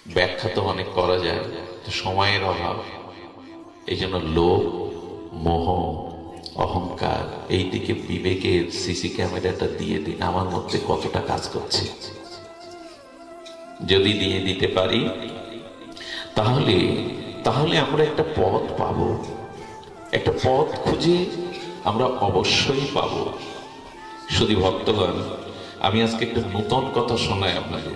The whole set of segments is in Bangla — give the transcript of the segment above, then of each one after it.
ব্যাখ্যা তো অনেক করা যায়, তো সময়ের অভাব। এই জন্য লোভ, মোহ, অহংকার, এই দিকে বিবেকের সিসি ক্যামেরাটা দিয়ে দিন আমার মধ্যে কতটা কাজ করছে। যদি দিয়ে দিতে পারি তাহলে তাহলে আমরা একটা পথ পাবো, একটা পথ খুঁজে আমরা অবশ্যই পাবো। শুধু ভক্তগণ, আমি আজকে একটা নতুন কথা শোনাই আপনাদের।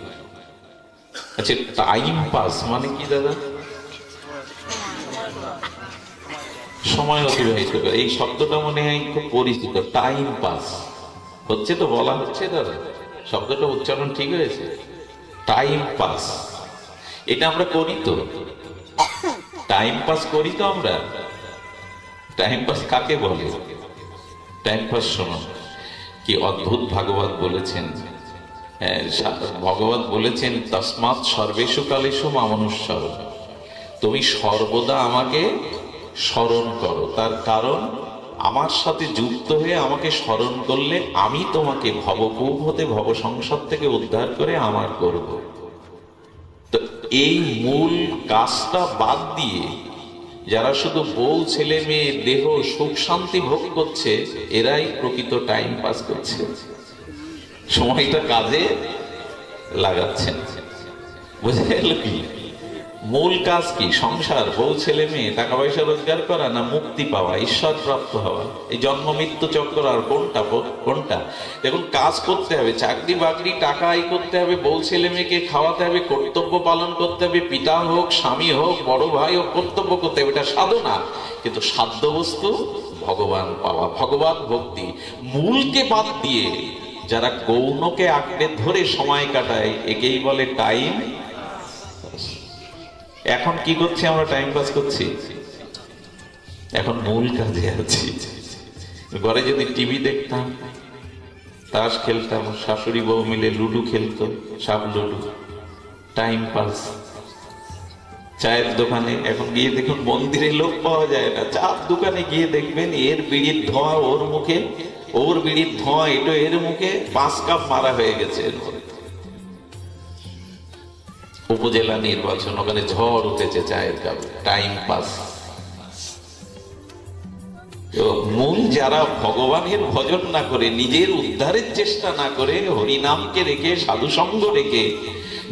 আচ্ছা, টাইম পাস মানে কি দাদা? সময় অতিবাহিত করে, এই শব্দটা মনে হয় খুব পরিচিত। টাইম পাস হচ্ছে তো, বলা হচ্ছে দাদা, শব্দটা উচ্চারণ ঠিক হয়েছে? টাইম পাস, এটা আমরা করি তো, টাইম পাস করি তো আমরা। টাইম পাস কাকে বলে? টাইম পাস শোনো কি অদ্ভুত ভাগবত বলেছেন। ভগবত বলেছেন, তসমাৎ সর্বেষু কালেষু মামনুস্মর, তুমি সর্বদা আমাকে স্মরণ করো। তার কারণ, আমার সাথে যুক্ত হয়ে আমাকে স্মরণ করলে আমি তোমাকে ভবকূপ হতে, ভব সংসার থেকে উদ্ধার করে আমার করব। তো এই মূল কাজটা বাদ দিয়ে যারা শুধু বউ, ছেলে মেয়ে, দেহ, সুখ শান্তি ভোগ করছে, এরাই প্রকৃত টাইম পাস করছে, সময়টা কাজে লাগাচ্ছেন। বুঝে গেল কি? মূল কাজ কি? সংসার, বউ, ছেলে মেয়ে, টাকা পয়সা রোজগার করা, না মুক্তি পাওয়া, ঈশ্বর প্রাপ্ত হওয়া? এই জন্ম মৃত্যু চক্র আর কোনটা? দেখুন, কাজ করতে হবে, চাকরি বাকরি, টাকা আয় করতে হবে, বউ ছেলে মেয়েকে খাওয়াতে হবে, কর্তব্য পালন করতে হবে, পিতা হোক, স্বামী হোক, বড় ভাই হোক, কর্তব্য করতে হবে, এটা সাধনা। কিন্তু সাধ্য বস্তু ভগবান পাওয়া, ভগবান ভক্তি। মূলকে বাদ দিয়ে যারা গৌণকে আঁকড়ে ধরে সময় কাটায়, একেই বলে টাইম। এখন কি করছি আমরা? টাইম পাস করছি। এখন মূল কাজে আছি। ঘরে যদি টিভি দেখতাম, তাস খেলতাম, শাশুড়ি বউ মিলে লুডু খেলতো, সাপ লুডু, টাইম পাস। চায়ের দোকানে এখন গিয়ে দেখুন, মন্দিরে লোক পাওয়া যায় না, চার দোকানে গিয়ে দেখবেন এর বিড়ির ধোঁয়া ওর মুখে, ওর বিড়ির ধোঁয়া এটা এর মুখে, 5 কাপ মারা হয়ে গেছে এর মধ্যে। উপজেলা নির্বাচন, ওখানে ঝড় উঠেছে চায়ের কাপে, টাইম পাস। মূল যারা ভগবানের ভজন না করে, নিজের উদ্ধারের চেষ্টা না করে, হরিনামকে রেখে, সাধু সঙ্গ রেখে,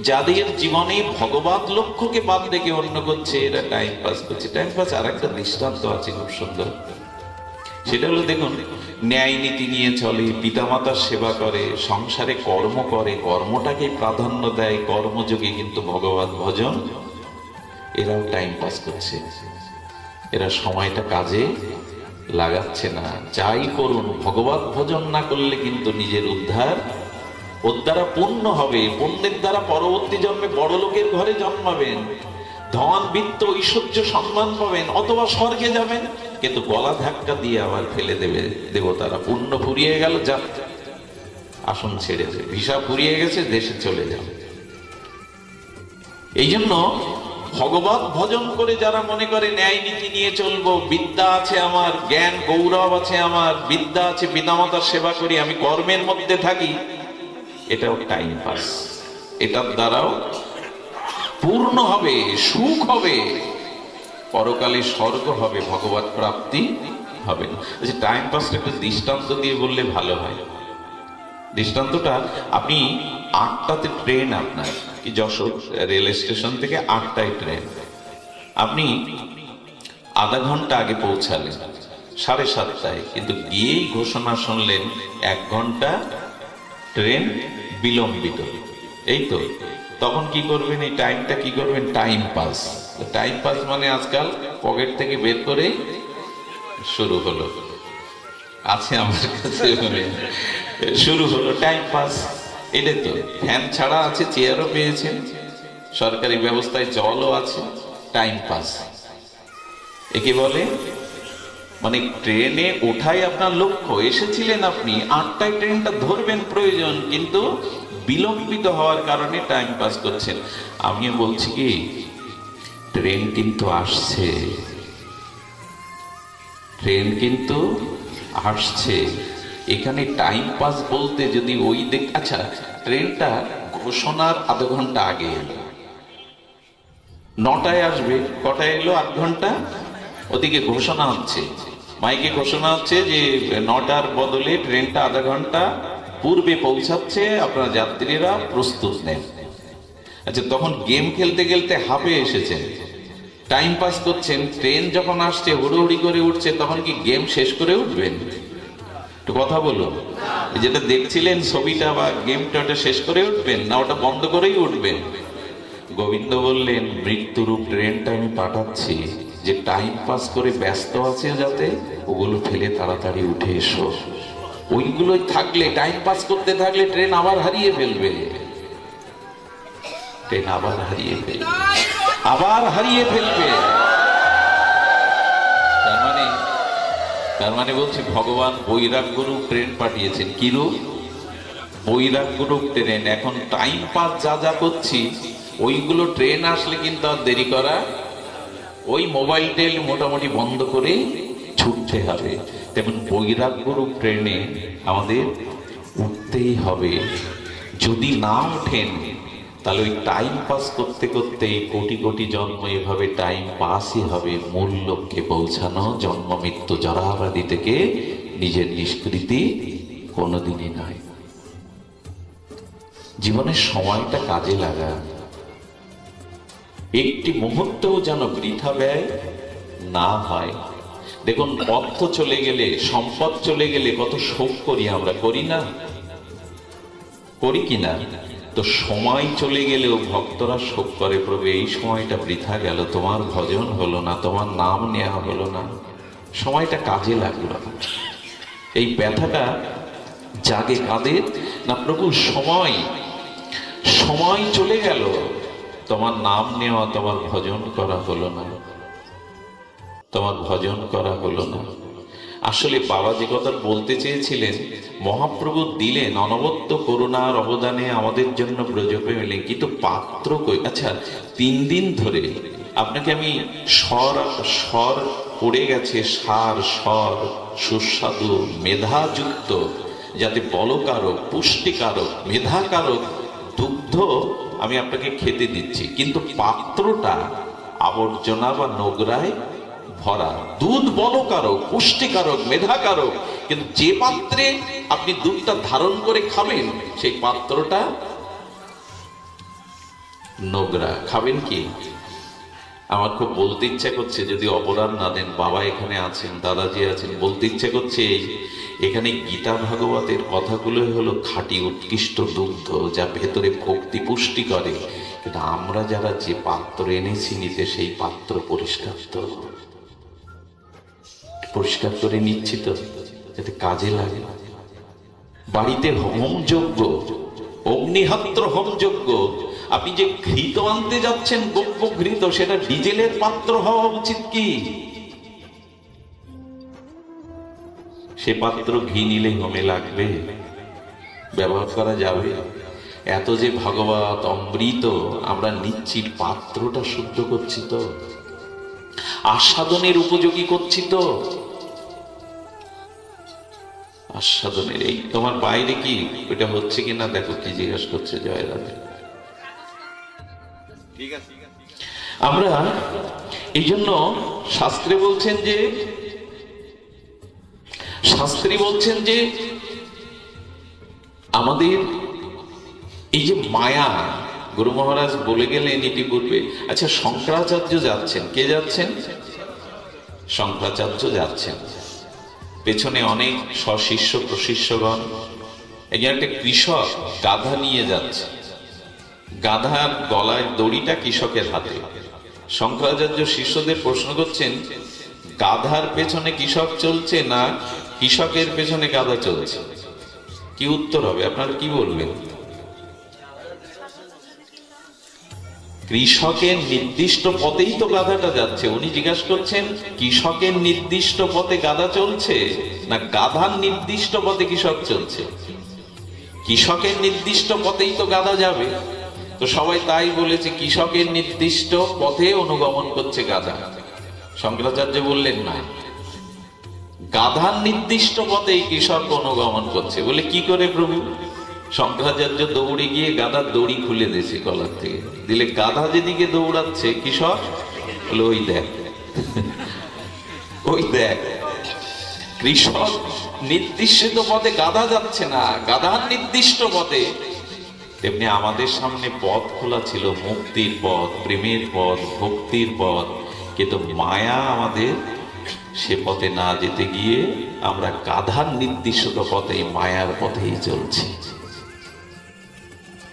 যাদের জীবনে ভগবত লক্ষ্যকে বাদ রেখে অন্য করছে, এরা টাইম পাস করছে। টাইম পাস আর একটা দৃষ্টান্ত আছে খুব সুন্দর, সেটা হলো দেখুন, ন্যায় নীতি নিয়ে চলে, পিতামাতার সেবা করে, সংসারে কর্ম করে, কর্মটাকে প্রাধান্য দেয়, কর্মযোগে কিন্তু ভগবত ভজন, এরাও টাইম পাস করছে। এরা সময়টা কাজে লাগাচ্ছে না। যাই করুন, ভগবত ভজন না করলে কিন্তু নিজের উদ্ধার, ওর দ্বারা পুণ্য হবে, পুণ্যের দ্বারা পরবর্তী জন্মে বড় লোকের ঘরে জন্মাবেন, ধন, বিত্ত, ঐশ্বর্য, সম্মান পাবেন, অথবা স্বর্গে যাবেন। কিন্তু গলা ধাক্কা দিয়ে আবার ফেলে দেবে দেবতারা। পুণ্য ফুরিয়ে গেল, যা আসন ছেড়ে দেবে, ভিসা ফুরিয়ে গেছে, দেশে চলে যাবে। এই জন্য ভগবত ভজন করে যারা মনে করে ন্যায় নীতি নিয়ে চলবো, বিদ্যা আছে আমার, জ্ঞান গৌরব আছে আমার, বিদ্যা আছে, পিতামাতার সেবা করি, আমি কর্মের মধ্যে থাকি, এটাও টাইম পাস। এটার দ্বারাও পূর্ণ হবে, সুখ হবে, পরকালে স্বর্গ হবে, ভগবত প্রাপ্তি হবে না। টাইম পাসটা একটু দৃষ্টান্ত দিয়ে বললে ভালো হয়। দৃষ্টান্তটা, আপনি 8টাতে ট্রেন, আপনার কি যশোর রেল স্টেশন থেকে 8টায় ট্রেন, আপনি আধা ঘন্টা আগে পৌঁছালেন, 7:30টায়, কিন্তু গিয়েই ঘোষণা শুনলেন 1 ঘন্টা ট্রেন বিলম্বিত। এই তো, তখন কি করবেন? এই টাইমটা কি করবেন? Time pass. টাইম পাস মানে আজকাল পকেট থেকে বের করে শুরু হলো, আছে আমার কাছে, শুরু হলো টাইম পাস। এটা তো ফ্যান ছাড়া আছে, চেয়ারও পেয়েছেন, সরকারি ব্যবস্থায় জলও আছে, টাইম পাস একে বলে। মানে ট্রেনে ওঠাই আপনার লক্ষ্য, এসেছিলেন আপনি 8টায়, ট্রেনটা ধরবেন প্রয়োজন, কিন্তু বিলম্বিত হওয়ার কারণে টাইম পাস করছেন। আমিও বলছি কি, ট্রেন কিন্তু আসছে, ট্রেন কিন্তু আসছে। এখানে টাইম পাস বলতে যদি ওই আচ্ছা, ট্রেনটা ঘোষণার আধা ঘন্টা আগে এলো, 9টায় আসবে, কটায় এলো? 8 ঘন্টা। ওদিকে ঘোষণা হচ্ছে, মাইকে ঘোষণা হচ্ছে যে 9টার বদলে ট্রেনটা আধা ঘন্টা পূর্বে পৌঁছাচ্ছে, আপনারা যাত্রীরা প্রস্তুত নেন। আচ্ছা, তখন গেম খেলতে খেলতে হাঁপে এসেছেন, টাইম পাস করছেন, ট্রেন যখন আসছে হুড়োহুড়ি করে উঠছে, তখন কি গেম শেষ করে উঠবেন? একটু কথা বলুন। যেটা দেখছিলেন ছবিটা বা গেমটা, ওটা শেষ করে উঠবেন না ওটা বন্ধ করেই উঠবেন? গোবিন্দ বললেন, মৃত্যুরূপ ট্রেনটা আমি পাঠাচ্ছি, যে টাইম পাস করে ব্যস্ত আছে যাতে ওগুলো ফেলে তাড়াতাড়ি উঠে এসো। ওইগুলোই থাকলে, টাইম পাস করতে থাকলে ট্রেন আবার হারিয়ে ফেলবে, ট্রেন আবার হারিয়ে ফেলবে, আবার হারিয়ে ফেলবে। তার মানে বলছি, ভগবান বৈরাগ্যরূপ ট্রেন পাঠিয়েছেন। কি রূপ? বৈরাগ্যরূপ ট্রেন। এখন টাইম পাস যা যা করছি, ওইগুলো ট্রেন আসলে কিন্তু আর দেরি করা, ওই মোবাইল টেল মোটামুটি বন্ধ করে ছুটতে হবে। তেমন বৈরাগ্যরূপ ট্রেনে আমাদের উঠতেই হবে। যদি না ওঠেন তাহলে ওই টাইম পাস করতে করতে কোটি কোটি জন্ম এভাবে টাইম পাসই হবে, মূল লক্ষ্যে পৌঁছানো, জন্ম মৃত্যু জরাবাদি থেকে নিজের নিষ্কৃতি কোনোদিনই নয়। জীবনের সময়টা কাজে লাগা, একটি মুহূর্তও যেন বৃথা ব্যয় না হয়। দেখুন, অর্থ চলে গেলে, সম্পদ চলে গেলে কত শোক করি আমরা, করি না? করি কিনা? তো সময় চলে গেলেও ভক্তরা শোক করে, প্রভু এই সময়টা বৃথা গেল, তোমার ভজন হলো না, তোমার নাম নেওয়া হলো না, সময়টা কাজে লাগলো। এই ব্যথাটা জাগে কাদের? না, প্রভু সময় চলে গেল, তোমার নাম নেওয়া, তোমার ভজন করা হলো না, তোমার ভজন করা হলো না। আসলে বাবা যে কথা বলতে চেয়েছিলেন, মহাপ্রভু দিলেন অনবদ্য করুণার অবদানে আমাদের জন্য ব্রজপে এলেন, কিন্তু পাত্র কই? আচ্ছা, 3 দিন ধরে আপনাকে আমি স্বর পড়ে গেছে, সার স্বর সুস্বাদু মেধাযুক্ত, যাতে বলকারক, পুষ্টিকারক, মেধাকারক দুগ্ধ আমি আপনাকে খেতে দিচ্ছি, কিন্তু পাত্রটা আবর্জনা বা নোংরায় ভরা। দুধ বলকারক, পুষ্টিকারক, মেধাকারক, কিন্তু যে পাত্রে আপনি দুধটা ধারণ করে খাবেন সেই পাত্রটা নোংরা। খাবেন কি? আমার খুব বলতে ইচ্ছা করছে, যদি অপরাধ না দেন, বাবা এখানে আছেন, দাদাজি আছেন, বলতে ইচ্ছা করছে, এখানে গীতা ভাগবতের কথাগুলো হলো খাঁটি উৎকৃষ্ট দুগ্ধ, যা ভেতরে ভক্তি পুষ্টি করে, কিন্তু আমরা যারা যে পাত্র এনেছি নিতে, সেই পাত্র পরিষ্কার করে নিচ্ছি তো, যাতে কাজে লাগে। বাড়িতে হোমযজ্ঞ, অগ্নিহোত্র হোমযজ্ঞ, আপনি যে ঘৃত আনতে যাচ্ছেন, গব্য ঘৃত, সেটা ডিজেলের পাত্র হওয়া উচিত কি? সে পাত্র ঘি নিলে হোমে লাগবে, ব্যবহার করা যাবে। এত যে ভাগবত অমৃত আমরা নিচ্ছি, পাত্রটা শুদ্ধ করছি তো, আস্বাদনের উপযোগী করছি তো। আস্বাদনের, এই তোমার বাইরে কি ওইটা হচ্ছে কিনা দেখো, কি জিজ্ঞাসা করছে জয় রাধে। আমরা এই জন্য শাস্ত্রী বলছেন যে আমাদের এই যে মায়া, গুরু মহারাজ বলে গেলেন ইতিপূর্বে। আচ্ছা, শঙ্করাচার্য যাচ্ছেন, কে যাচ্ছেন? শঙ্করাচার্য যাচ্ছেন, পেছনে অনেক সশিষ্য প্রশিষ্যগণ। একজন একটা কৃষক গাধা নিয়ে যাচ্ছে, গাধার গলায় দড়িটা কৃষকের হাতে। শঙ্করাচার্য শিষ্যদের প্রশ্ন করছেন, গাধার পেছনে কৃষক চলছে না কৃষকের পেছনে গাধা চলছে? কি উত্তর হবে? আপনারা কি বলবেন? কৃষকের নির্দিষ্ট পথেই তো গাধাটা যাচ্ছে। উনি জিজ্ঞাসা করছেন, কৃষকের নির্দিষ্ট পথে গাধা চলছে না গাধার নির্দিষ্ট পথে কৃষক চলছে? কৃষকের নির্দিষ্ট পথেই তো গাধা যাবে। তো সবাই তাই বলেছে, কৃষকের নির্দিষ্ট পথে অনুগমন করছে গাধা। শঙ্করাচার্য বললেন না, গাধার নির্দিষ্ট পথেই কৃষক অনুগমন করছে। বলে কি করে প্রভু? শঙ্করাচার্য দৌড়ে গিয়ে গাধার দড়ি খুলে দিয়েছে গলার থেকে, দিলে গাধা যেদিকে দৌড়াচ্ছে কৃষক বলে ওই দেখ ওই দেখ, কৃষক নির্দিষ্ট পথে, গাধা যাচ্ছে না, গাধার নির্দিষ্ট পথে। তেমনি আমাদের সামনে পথ খোলা ছিল, মুক্তির পথ, প্রেমের পথ, ভক্তির পথ, কিন্তু মায়া আমাদের সে পথে না যেতে গিয়ে আমরা গাধার নির্দিষ্ট পথে, মায়ার পথেই চলছি।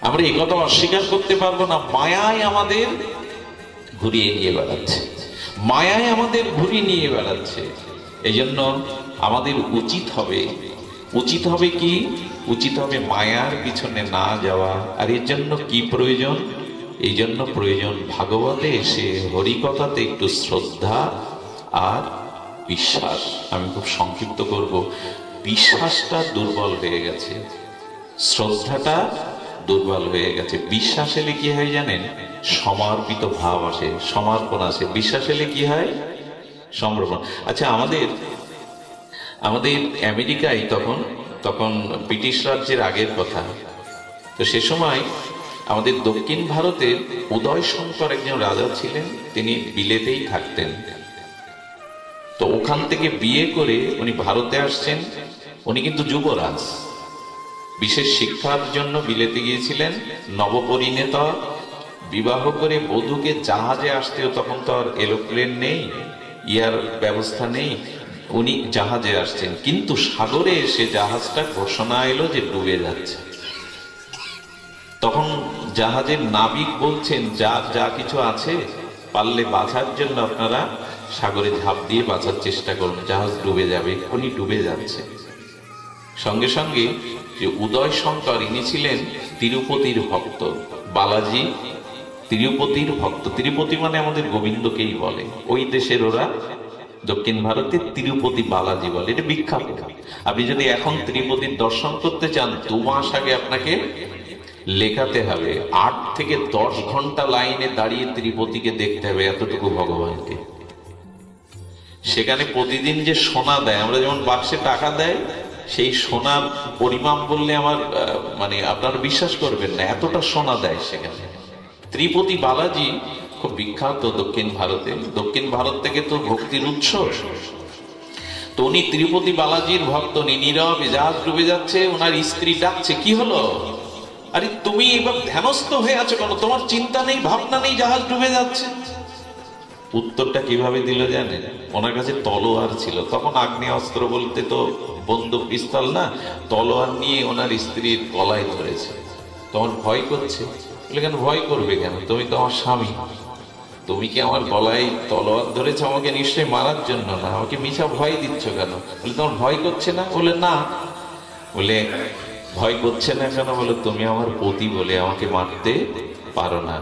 আমরা এই কথা অস্বীকার করতে পারবো না, মায়ায় আমাদের ঘুরিয়ে নিয়ে বেড়াচ্ছে, মায়ায় আমাদের ঘুরিয়ে নিয়ে বেড়াচ্ছে। এই জন্য আমাদের উচিত হবে কি, উচিত হবে মায়ার পিছনে না যাওয়া। আর এর জন্য কি প্রয়োজন? এই জন্য প্রয়োজন ভাগবতে এসে হরিকথাতে একটু শ্রদ্ধা আর বিশ্বাস। আমি খুব সংক্ষিপ্ত করব। বিশ্বাসটা দুর্বল হয়ে গেছে, শ্রদ্ধাটা দুর্বল হয়ে গেছে। বিশ্বাস এলে কি হয় জানেন? সমর্পিত ভাব আসে, সমর্পণ আসে। বিশ্বাস এলে কি হয়? সমর্পণ। আচ্ছা, আমাদের আমেরিকায় তখন ব্রিটিশ রাজ্যের আগের কথা, তো সে সময় আমাদের দক্ষিণ ভারতের উদয় শঙ্কর একজন রাজা ছিলেন, তিনি বিলেতেই থাকতেন। তো ওখান থেকে বিয়ে করে উনি ভারতে আসছেন। উনি কিন্তু যুবরাজ, বিশেষ শিক্ষার জন্য বিলেতে গিয়েছিলেন। নবপরিণেতা, বিবাহ করে বধূকে জাহাজে আসতেও, তখন তো আর এরোপ্লেন নেই, ইয়ার ব্যবস্থা নেই, উনি জাহাজে আসছেন। কিন্তু সাগরে এসে জাহাজটা ঘোষণা এলো যে ডুবে যাচ্ছে। তখন জাহাজের নাবিক বলছেন, যা কিছু আছে পারলে বাঁচার জন্য আপনারা সাগরে ঝাঁপ দিয়ে বাঁচার চেষ্টা করুন, জাহাজ ডুবে যাবে, এক্ষুনি ডুবে যাচ্ছে। সঙ্গে সঙ্গে যে উদয় শঙ্কর, ইনি ছিলেন তিরুপতির ভক্ত, বালাজি তিরুপতির ভক্ত। তিরুপতি মানে আমাদের গোবিন্দকেই বলে, ওই দেশের ওরা দক্ষিণ ভারতে তিরুপতি বালাজি বলে, এটা বিখ্যাত। আপনি যদি এখন তিরুপতির দর্শন করতে চান, 2 মাস আগে আপনাকে লেখাতে হবে, 8 থেকে 10 ঘন্টা লাইনে দাঁড়িয়ে তিরুপতিকে দেখতে হবে, এতটুকু ভগবানকে। সেখানে প্রতিদিন যে সোনা দেয়, আমরা যেমন বাক্সে টাকা দেয়, সেই সোনার পরিমাপ বললে আমার আপনারা বিশ্বাস করবেন না, এতটা সোনা দেয় সেখানে। তিরুপতি বালাজি খুব বিখ্যাত দক্ষিণ ভারতে। দক্ষিণ ভারত থেকে তো ভক্তির উৎস। তো উনি তিরুপতি বালাজির ভক্ত, নীরবে, জাহাজ ডুবে যাচ্ছে, ওনার স্ত্রী ডাকছে, কি হলো? আরে তুমি এবার ধ্যানস্থ হয়ে আছো কেন? তোমার চিন্তা নেই, ভাবনা নেই, জাহাজ ডুবে যাচ্ছে। উত্তরটা কিভাবে দিল জানেন? ওনার কাছে তলোয়ার ছিল। তখন আগ্নেয় অস্ত্র বলতে তো বন্দুক, পিস্তল না, তলোয়ার নিয়ে ওনার স্ত্রীর গলায় ধরেছে। তোমার ভয় করছে? বলে, কেন ভয় করবে কেন? তুমি তো আমার স্বামী, তুমি কি আমার গলায় তলোয়ার ধরেছ আমাকে নিশ্চয়ই মারার জন্য না, আমাকে মিছা ভয় দিচ্ছ কেন? বলে, তোমার ভয় করছে না? বলে, না। বলে, ভয় করছে না কেন? বলে, তুমি আমার পতি বলে আমাকে মারতে পারো না।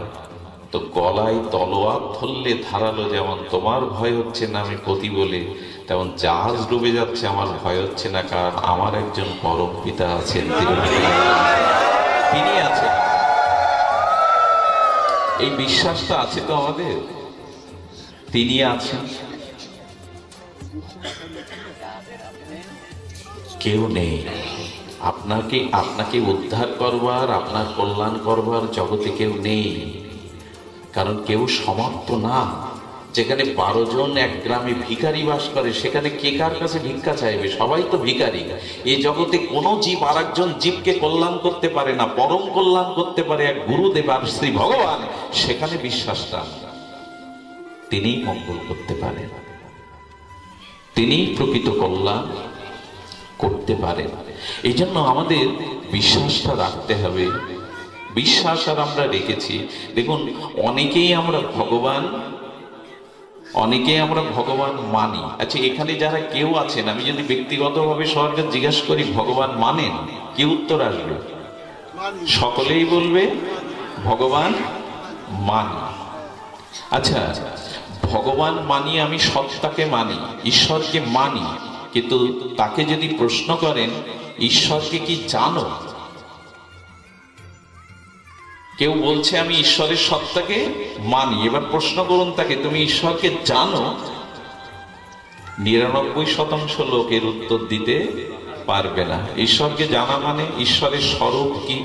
তো গলায় তলোয়ার ধরলে ধারালো যেমন তোমার ভয় হচ্ছে না আমি পতি বলে, তেমন জাহাজ ডুবে যাচ্ছে আমার ভয় হচ্ছে না, কারণ আমার একজন পরম পিতা আছেন, তিনি আছেন। এই বিশ্বাসটা আছে তো আমাদের, তিনি আছেন। কেউ নেই আপনাকে উদ্ধার করবার, আপনার কল্যাণ করবার জগতে কেউ নেই, কারণ কেউ সমর্থ না। যেখানে 12 জন এক গ্রামে ভিখারি বাস করে, সেখানে কে কার কাছে ভিক্ষা চাইবে? সবাই তো ভিখারি। এই জগতে কোনো জীব আর একজন জীবকে কল্যাণ করতে পারে না, পরম কল্যাণ করতে পারে এক গুরুদেব আর শ্রী ভগবান। সেখানে বিশ্বাসটা, তিনিই মঙ্গল করতে পারেন, তিনিই প্রকৃত কল্যাণ করতে পারেন। এই জন্য আমাদের বিশ্বাসটা রাখতে হবে। বিশ্বাস আর আমরা রেখেছি। দেখুন, অনেকেই আমরা ভগবান মানি। আচ্ছা, এখানে যারা কেউ আছেন, আমি যদি ব্যক্তিগতভাবে সবাইকে জিজ্ঞাসা করি ভগবান মানেন, কি উত্তর আসবে? সকলেই বলবে ভগবান মানি। আচ্ছা, ভগবান মানি, আমি সত্তাকে মানি, ঈশ্বরকে মানি, কিন্তু তাকে যদি প্রশ্ন করেন ঈশ্বরকে কি জানো? কেউ বলছে আমি ঈশ্বরের সত্তাকে মানি। এবার প্রশ্ন করুন তাকে, তুমি ঈশ্বরকে জানো? 99% লোকের উত্তর দিতে পারবে না। ঈশ্বরকে জানা মানে ঈশ্বরের স্বরূপ কি,